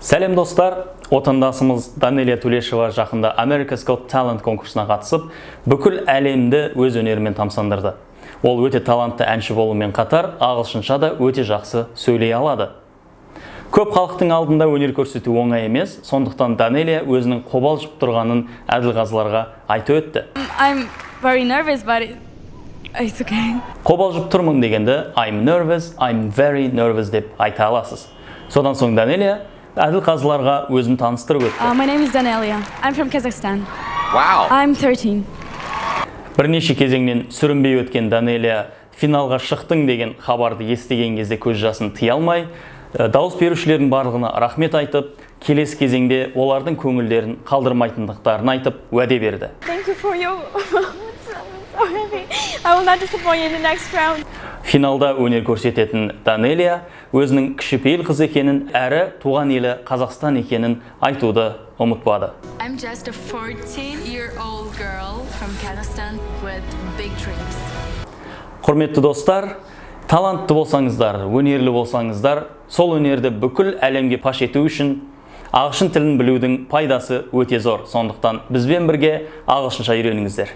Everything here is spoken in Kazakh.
Сәлем достар, отандасымыз Данелия Тулешева жақында America's Got Talent конкурсына қатысып, бүкіл әлемді өз өнерімен тамсандырды. Ол өте талантты әнші болумен қатар, ағылшынша да өте жақсы сөйлей алады. Көп халықтың алдында өнер көрсету оңай емес, сондықтан Данелия өзінің қобалжып тұрғанын әділқазыларға айтып өтті. I'm very nervous, but it's okay. Қобалжып тұрмын дегенде I'm nervous, I'm very nervous деп айта аласыз. Содан соң Данелия әділқазыларға өзін таныстырып өтті. My name is Danelia. I'm from Kazakhstan. Wow. I'm 13. Бірнеше кезеңнен сүрінбей өткен Данелия финалға шықтың деген хабарды естіген кезде көз жасын тыя алмай, дауыс берушілердің барлығына рахмет айтып, келесі кезеңде олардың көңілдерін қалдырмайтындықтарын айтып, уәде берді. Thank you for your so happy. I will not disappoint you in the next round. Финалда өнер көрсететін Данелия өзінің кішіпейіл қыз екенін әрі туған елі Қазақстан екенін айтуды ұмытпады. I'm just a 14-year-old girl from Kazakhstan with big dreams. Құрметті достар, талантты болсаңыздар, өнерлі болсаңыздар, сол өнерді бүкіл әлемге паш ету үшін ағылшын тілін білудің пайдасы өте зор. Сондықтан бізбен бірге ағылшынша үйреніңіздер.